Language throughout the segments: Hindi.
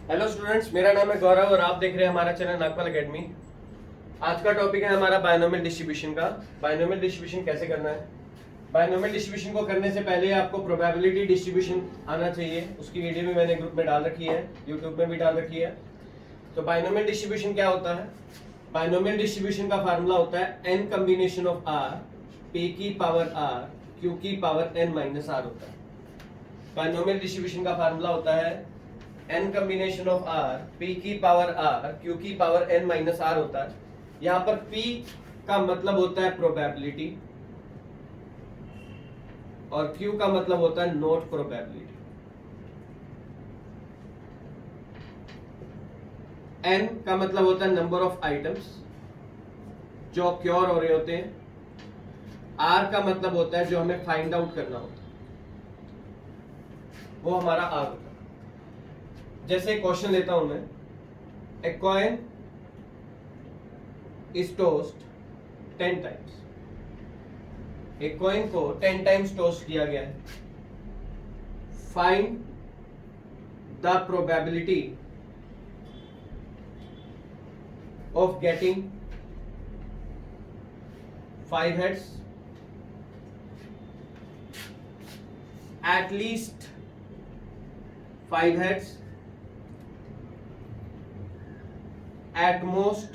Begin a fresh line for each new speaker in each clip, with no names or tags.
हेलो स्टूडेंट्स, मेरा नाम है गौरव और आप देख रहे हैं हमारा चैनल नागपाल एकेडमी। आज का टॉपिक है हमारा बायनोमियल डिस्ट्रीब्यूशन का। बायनोमियल डिस्ट्रीब्यूशन कैसे करना है। बायनोमियल डिस्ट्रीब्यूशन को करने से पहले आपको प्रोबेबिलिटी डिस्ट्रीब्यूशन आना चाहिए। उसकी वीडियो भी मैंने ग्रुप में डाल रखी है, यूट्यूब में भी डाल रखी है। तो बायनोमियल डिस्ट्रीब्यूशन क्या होता है। बायनोमियल डिस्ट्रीब्यूशन का फार्मूला होता है n combination of r p की पावर आर क्यू की पावर एन माइनस आर होता है। बायनोमियल डिस्ट्रीब्यूशन का फार्मूला होता है n combination of r p की पावर r q की पावर n माइनस r होता है। यहाँ पर p का मतलब होता है प्रोबेबिलिटी और q का मतलब होता है नॉट प्रोबेबिलिटी। n का मतलब होता है नंबर ऑफ आइटम्स जो क्योर हो रहे होते हैं। r का मतलब होता है जो हमें फाइंड आउट करना होता है, वो हमारा r होता है। जैसे क्वेश्चन लेता हूं मैं, a coin is toast 10 times. एक कॉइन को 10 टाइम्स टोस्ट किया गया है। Find the probability of getting 5 heads, at least 5 heads, at most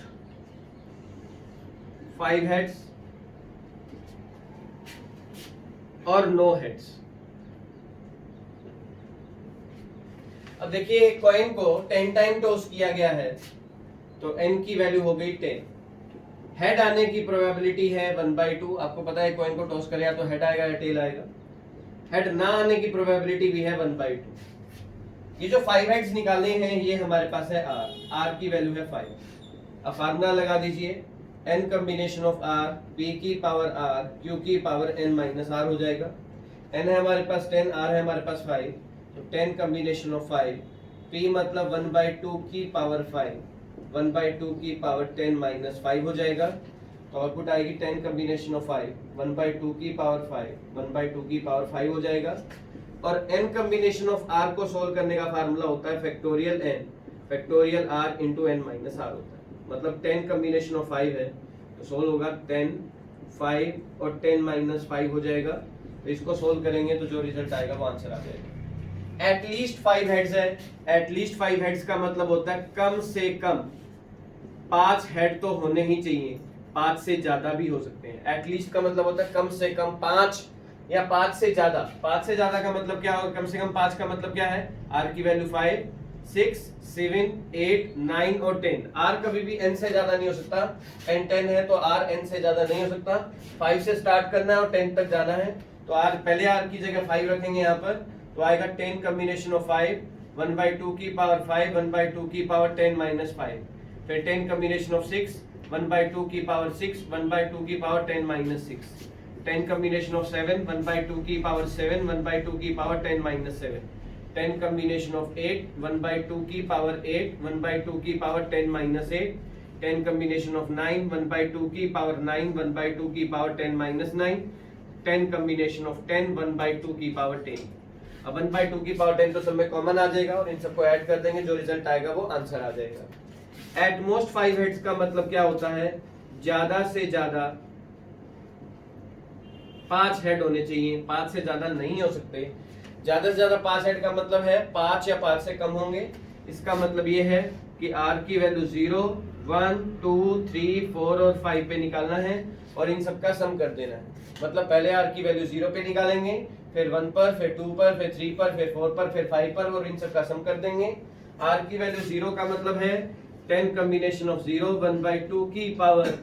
5 heads और no heads। अब देखिए कॉइन को 10 टाइम टॉस किया गया है तो n की वैल्यू हो गई 10। हेड आने की प्रोबेबिलिटी है 1/2। आपको पता है कॉइन को टॉस करेगा तो हेड आएगा या टेल आएगा। हेड ना आने की प्रोबेबिलिटी भी है 1/2। ये जो 5 हेड्स निकालने हैं ये हमारे पास है r की वैल्यू है 5। अब फार्मूला लगा दीजिए n combination of r p की पावर r q की पावर n माइनस r हो जाएगा। n है हमारे पास 10, r है हमारे पास 5, तो 10 कॉम्बिनेशन ऑफ 5 p मतलब 1/2 की पावर 5, 1/2 की पावर 10 माइनस 5 हो जाएगा। तो आउटपुट आएगी 10 कॉम्बिनेशन ऑफ 5, 1/2 की पावर 5, 1/2 की पावर 5 हो जाएगा। और n कॉम्बिनेशन ऑफ r को सोल्व करने का फार्मूला होता है factorial n, factorial r into n minus r होता है। मतलब 10 कॉम्बिनेशन ऑफ 5 है तो सोल्व होगा 10, 5 और 10 माइनस 5 हो जाएगा। तो इसको सोल्व करेंगे तो जो रिजल्ट आएगा वो आंसर आ जाएगा। एटलीस्ट 5 हेड्स है। एटलीस्ट 5 हेड्स का मतलब होता है कम से कम 5 हेड तो होने ही चाहिए, 5 से ज्यादा भी हो सकते हैं। एटलीस्ट का मतलब होता है कम से कम 5 या 5 से ज्यादा। 5 से ज्यादा का मतलब क्या होगा, कम से कम 5 का मतलब क्या है, r की वैल्यू 5, 6, 7, 8, 9 और 10। r कभी भी n से ज्यादा नहीं हो सकता। n 10 है तो r n से ज्यादा नहीं हो सकता। 5 से स्टार्ट करना है और 10 तक जाना है तो r पहले r की जगह 5 रखेंगे यहाँ पर, तो आएगा 10 कॉम्बिनेशन ऑफ 5, 1/2 की पावर 5, 1/2 की पावर 10 माइनस 5, फिर 10 कॉम्बिनेशन ऑफ 6, 1/2 की पावर 6, 1/2 की पावर 10 माइनस 6, 10 combination of 7, 1/2 की पावर 7, 1/2 की पावर 10 minus 7, 10 combination of 8, 1/2 की पावर 8, 1/2 की पावर 10 minus 8, 10 combination of 9, 1/2 की पावर 9, 1/2 की पावर 10 minus 9, 10 combination of 10, 1/2 की पावर 10। अब 1/2 की पावर 10 तो सब में कॉमन आ जाएगा और इन सबको ऐड कर देंगे, जो रिजल्ट आएगा वो आंसर आ जाएगा। एट मोस्ट 5 हेड्स का मतलब क्या होता है, ज्यादा से ज्यादा 5 हेड होने चाहिए, 5 से ज्यादा नहीं हो सकते। ज्यादा से ज्यादा 5 हेड का मतलब है 5 या 5 से कम होंगे। इसका मतलब ये है कि r की वैल्यू 0, 1, 2, 3, 4 और 5 पे निकालना है और इन सबका सम कर देना है। मतलब पहले r की वैल्यू 0 पे निकालेंगे, फिर 1 पर, फिर 2 पर, फिर 3 पर, फिर 4 पर, फिर 5 पर और इन सबका सम कर देंगे। r की वैल्यू 0 का मतलब है 10 कॉम्बिनेशन ऑफ 0, 1/2 की पावर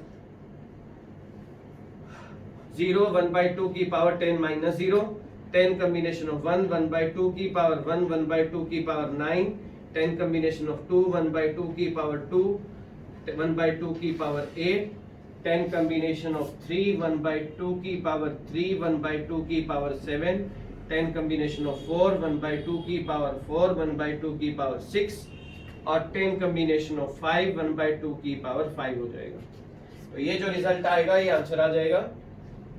0, 1/2 की पावर 10 माइनस 0, 10 कॉम्बिनेशन ऑफ 1, 1/2 की पावर 1, 1/2 की पावर 9, 10 कॉम्बिनेशन ऑफ 2, 1/2 की पावर 2, 1/2 की पावर 8, 10 कॉम्बिनेशन ऑफ 3, 1/2 की पावर 3, 1/2 की पावर 7, 10 कॉम्बिनेशन ऑफ 4, 1/2 की पावर 4, 1/2 की पावर 6 और 10 कॉम्बिनेशन ऑफ 5, 1/2 की पावर 5 हो जाएगा। तो ये जो रिजल्ट आएगा ये आंसर आ जाएगा।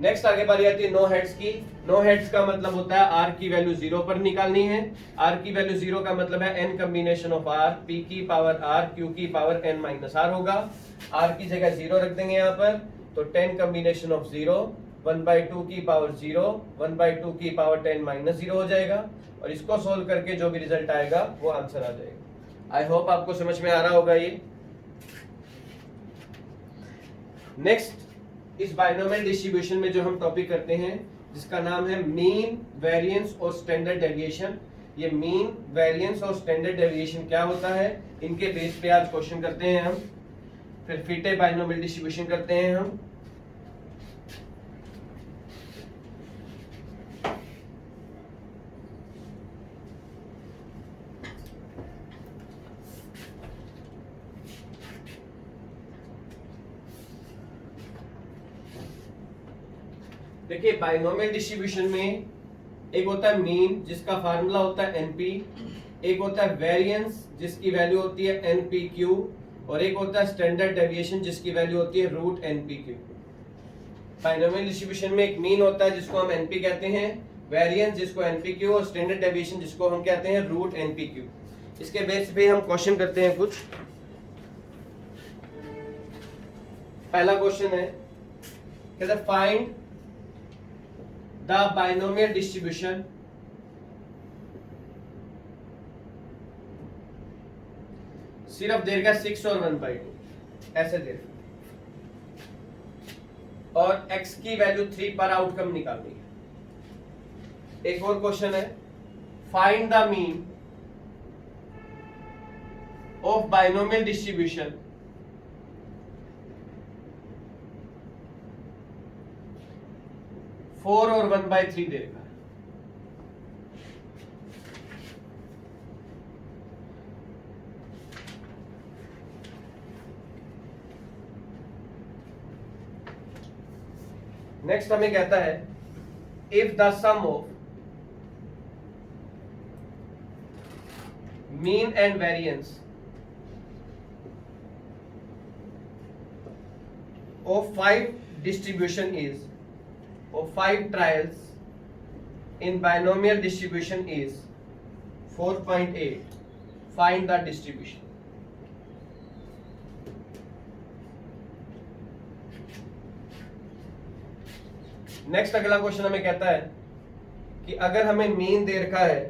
नेक्स्ट आगे बारी आती है नो हेड्स की। नो हेड्स का मतलब होता है आर की वैल्यू 0 पर निकालनी है। आर की वैल्यू 0 का मतलब है n combination of r, p की पावर r, q की पावर n माइनस r होगा। r की जगह 0 रख देंगे यहाँ पर, तो 10 कॉम्बिनेशन ऑफ 0, 1/2 की पावर 0, 1/2 की पावर 10 माइनस 0 हो जाएगा, और इसको सोल्व करके जो भी रिजल्ट आएगा वो आंसर आ जाएगा। आई होप आपको समझ में आ रहा होगा ये। नेक्स्ट, इस बाइनोमियल डिस्ट्रीब्यूशन में जो हम टॉपिक करते हैं जिसका नाम है मीन, वेरिएंस और स्टैंडर्ड डेविएशन। ये मीन, वेरिएंस और स्टैंडर्ड डेविएशन क्या होता है, इनके बेस पे आज क्वेश्चन करते हैं हम। फिर फिटे बाइनोमियल डिस्ट्रीब्यूशन करते हैं हम। देखिए बाइनोमियल डिस्ट्रीब्यूशन में एक होता है मीन जिसका फार्मूला होता है एनपी, एक होता है वेरिएंस जिसकी वैल्यू होती है एनपीक्यू, और एक होता है स्टैंडर्ड डेविएशन जिसकी वैल्यू होती है रूट एनपीक्यू। बाइनोमियल डिस्ट्रीब्यूशन में एक मीन होता है जिसको हम एनपी कहते हैं, वेरिएंस जिसको एनपीक्यू, और स्टैंडर्ड डेविएशन जिसको हम कहते हैं रूट एनपीक्यू। इसके बेस पे हम क्वेश्चन करते हैं कुछ। पहला क्वेश्चन है, कहता है फाइंड द बाइनोमियल डिस्ट्रीब्यूशन सिर्फ देगा 6 और 1/2 ऐसे दे, और x की वैल्यू 3 पर आउटकम निकालनी है। एक और क्वेश्चन है, find the mean of binomial distribution four और 1/3 देगा। नेक्स्ट हमें कहता है if the sum of mean and variance of 5 distribution is of 5 trials in binomial distribution is 4.8, find the distribution। Next अगला क्वेश्चन हमें कहता है कि अगर हमें मीन दे रखा है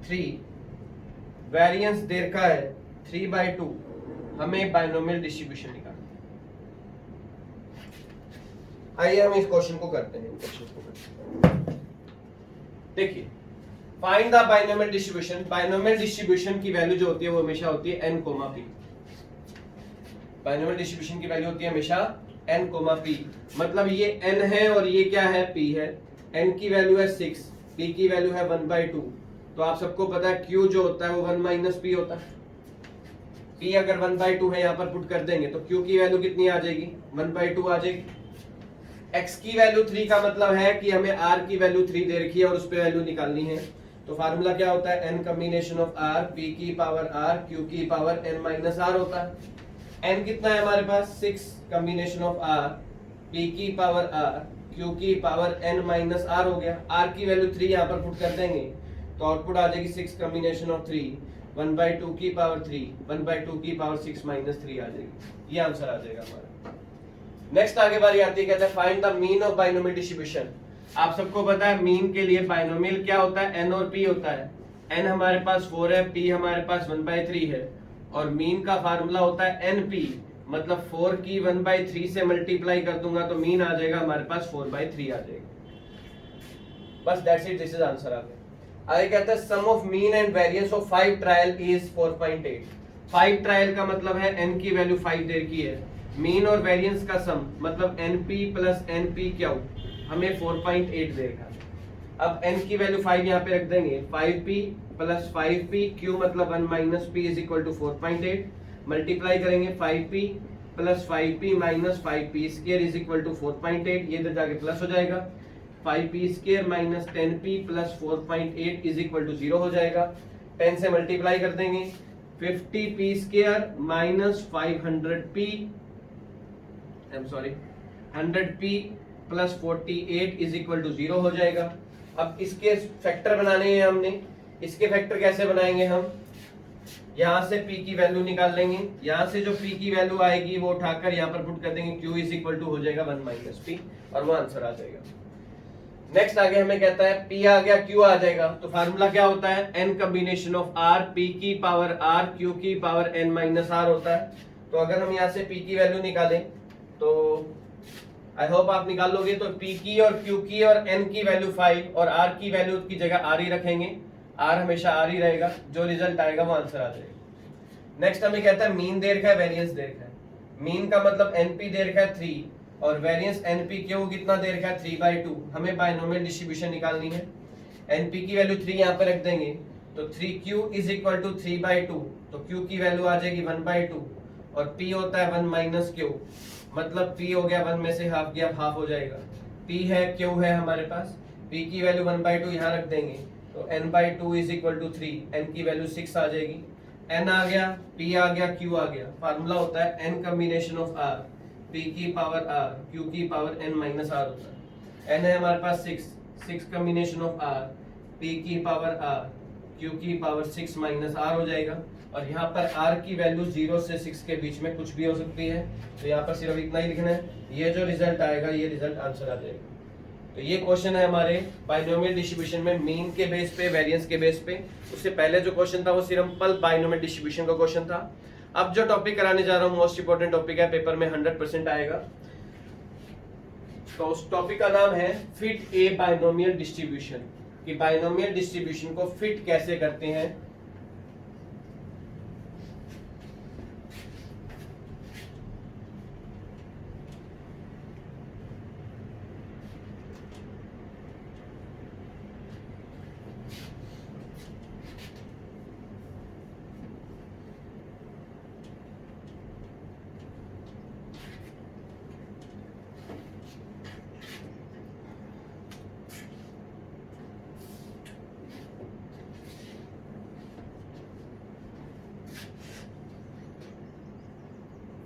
3, वेरिएंस दे रखा है 3/2, हमें बाइनोमियल डिस्ट्रीब्यूशन निकालना। आइए हम इस क्वेश्चन को करते हैं। देखिए, find the binomial distribution. Binomial distribution की वैल्यू जो होती है वो हमेशा होती है n, p। बाइनोमियल डिस्ट्रीब्यूशन की वैल्यू होती है हमेशा n, p। मतलब ये n है और ये क्या है, p है। n की वैल्यू है 6, p की वैल्यू है 1/2। तो आप सबको पता है q जो होता है वो 1 - p होता है। p अगर 1/2 है यहाँ पर पुट कर देंगे तो q की वैल्यू कितनी आ जाएगी, 1/2 आ जाएगी। x की वैल्यू 3 का मतलब है कि हमें r की वैल्यू 3 दे रखी है और उस पे वैल्यू निकालनी है। तो फार्मूला क्या होता है, n combination of r, p की पावर r, q की पावर n माइनस r होता है। n कितना है हमारे पास, 6 कॉम्बिनेशन ऑफ r, p की पावर r, q की पावर n माइनस r हो गया। r की वैल्यू 3 यहाँ पर पुट कर देंगे तो आउटपुट आ जाएगी 6 कॉम्बिनेशन ऑफ 3, 1/2 की पावर 3, 1/2 की पावर 6 माइनस 3 आ जाएगी। ये आंसर आ जाएगा हमारा। नेक्स्ट आगे बारी आती है, कहता है find the mean of binomial distribution. आप सबको पता है मीन के लिए बाइनोमियल क्या होता है, n और p होता है। n हमारे पास 4 है, p हमारे पास 1/3 है, और मीन का फार्मूला होता है np। मतलब 4 की 1/3 से मल्टीप्लाई कर दूंगा तो मीन आ जाएगा हमारे पास 4/3 आ जाएगा। बस that's it, this is answer आ गया। आगे कहता है sum of mean and variance of 5 trial is 4.8। 5 trial का मतलब है n की वैल्यू 5 दे रखी है, मीन और वेरिएंस का सम मतलब np प्लस npq हमें 4.8 देगा। अब n की वैल्यू 5 यहाँ पे रख देंगे, 5p प्लस 5p, q मतलब 1 minus p is equal to 4.8। Multiply करेंगे 5p plus 5p minus 5p square is equal to 4.8। ये इधर जाके प्लस हो जाएगा, 5p square minus 10p plus 4.8 is equal to 0 हो जाएगा। 10 से मल्टीप्लाई कर देंगे, 50p square minus 500p, 100p plus 48 is equal to 0 हो जाएगा। अब इसके फैक्टर बनाने हैं हमने। इसके फैक्टर कैसे बनाएंगे हम? यहाँ से p की वैल्यू निकाल लेंगे, यहाँ से जो p की वैल्यू आएगी वो उठाकर यहाँ पर पुट कर देंगे, q इज इक्वल टू हो जाएगा 1 माइनस p, और वो आंसर आ जाएगा। नेक्स्ट आगे हमें कहता है p आ गया, q आ जाएगा, तो फार्मूला क्या होता है? n combination of r, p की पावर r, q की पावर n माइनस r होता है। तो अगर हम यहाँ से p की वैल्यू निकालें तो आई होप आप निकाल लोगे। तो p की और q की और n की वैल्यू 5 और r की वैल्यू की जगह r ही रखेंगे, r हमेशा r ही रहेगा, जो रिजल्ट आएगा वो आंसर आ जाएगा। नेक्स्ट हमें कहता है मीन दे रखा है, वेरिएंस दे रखा है। मीन का मतलब np दे रखा है 3 और वेरिएंस npq कितना दे रखा है 3/2। हमें बायनोमियल डिस्ट्रीब्यूशन निकालनी है। np की वैल्यू 3 यहाँ पर रख देंगे तो 3q इज इक्वल टू 3/2, तो q की वैल्यू आ जाएगी 1/2 और p होता है 1 माइनस q, मतलब p हो गया 1 में से हाफ गया, हाफ हो जाएगा। p है, q है हमारे पास, p की वैल्यू 1/2 यहाँ रख देंगे तो n/2 is equal to 3, n की वैल्यू 6 आ जाएगी। n आ गया, p आ गया, q आ गया। फार्मूला होता है n combination of r, p की पावर r, q की पावर n माइनस r होता है। n है हमारे पास 6 कॉम्बिनेशन ऑफ r, p की पावर r, q की पावर 6 माइनस r हो जाएगा। और यहाँ पर r की वैल्यू 0 से 6 के बीच में कुछ भी हो सकती है, तो यहाँ पर सिर्फ इतना ही लिखना है। ये जो रिजल्ट आएगा ये रिजल्ट आंसर आ जाएगा। तो ये क्वेश्चन है हमारे बाइनोमियल डिस्ट्रीब्यूशन में मीन के बेस पे, वेरिएंस के बेस पे। उससे पहले जो क्वेश्चन था वो सिंपल बाइनोमियल डिस्ट्रीब्यूशन का क्वेश्चन था। अब जो टॉपिक कराने जा रहा हूँ मोस्ट इंपोर्टेंट टॉपिक है, पेपर में 100% आएगा। तो उस टॉपिक का नाम है फिट ए बाइनोमियल डिस्ट्रीब्यूशन, कि बाइनोमियल डिस्ट्रीब्यूशन को फिट कैसे करते हैं।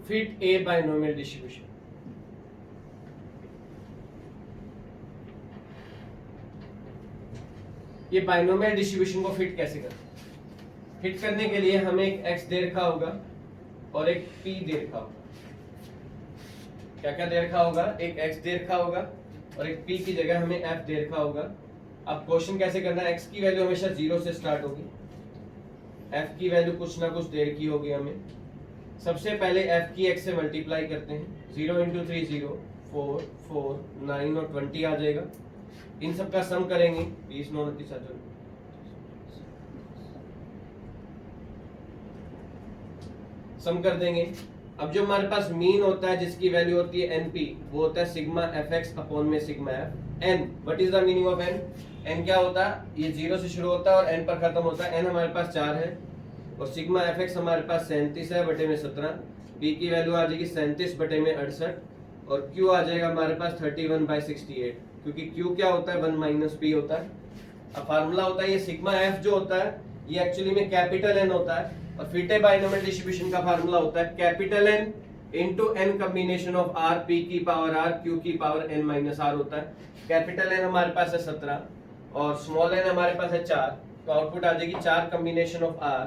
फिट ए बाइनोमियल डिस्ट्रीब्यूशन। ये बाइनोमियल डिस्ट्रीब्यूशन को फिट कैसे करते हैं? फिट करने के लिए हमें एक x दे रखा होगा और एक p दे रखा होगा। क्या क्या दे रखा होगा? एक x दे रखा होगा और एक p की जगह हमें f दे रखा होगा। अब क्वेश्चन कैसे करना है? x की वैल्यू हमेशा 0 से स्टार्ट होगी, f की वैल्यू कुछ ना कुछ देर की होगी। हमें सबसे पहले f की x से मल्टीप्लाई करते हैं, 0 × 3 0, 4 4 9 और 20 आ जाएगा। इन सब का सम करेंगे, 20 9 29 सम कर देंगे। अब जो हमारे पास मीन होता है जिसकी वैल्यू होती है np, वो होता है सिग्मा fx अपॉन में sigma f। n, what is the meaning of n? n क्या होता है? ये 0 से शुरू होता है और n पर खत्म होता है। n हमारे पास 4 है और सिग्मा fx हमारे पास 37 है बटे में 17, p की वैल्यू आ जाएगी 37 बटे में 68 और q आ जाएगा हमारे पास 31/68, क्योंकि q क्या होता है? 1 माइनस p होता है। अब फार्मूला होता है ये सिग्मा f जो होता है ये एक्चुअली में कैपिटल N होता है और फिट ए बाइनोमियल डिस्ट्रीब्यूशन का फार्मूला होता है capital N into n combination of r, p की पावर r, q की पावर n माइनस r होता है। कैपिटल N हमारे पास है 17 और स्मॉल n हमारे पास है 4, तो आउटपुट आ जाएगी 4 कॉम्बिनेशन ऑफ r,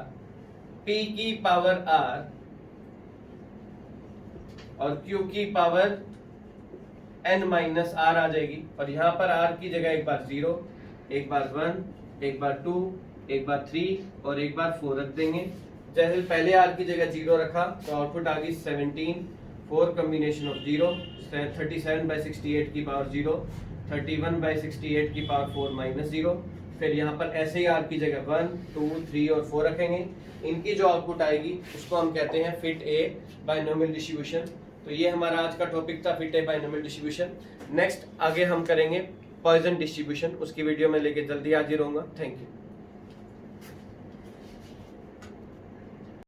p की पावर r और q की पावर n माइनस r आ जाएगी। और यहाँ पर r की जगह एक बार 0, एक बार 1, एक बार 2, एक बार 3 और एक बार 4 रख देंगे। जैसे पहले r की जगह 0 रखा तो आउटपुट आ गई 17, 4 कॉम्बिनेशन ऑफ 0, 37/68 की पावर 0, 31/68 की पावर 4 माइनस 0। फिर यहाँ पर ऐसे ही r की जगह 1, 2, 3 और 4 रखेंगे। इनकी जो आउटपुट आएगी उसको हम कहते हैं फिट ए बाइनोमियल डिस्ट्रीब्यूशन। तो ये हमारा आज का टॉपिक था, फिट ए बाइनोमियल डिस्ट्रीब्यूशन। नेक्स्ट आगे हम करेंगे पॉइजन डिस्ट्रीब्यूशन, उसकी वीडियो में लेके जल्दी हाजिर होऊंगा। Thank you.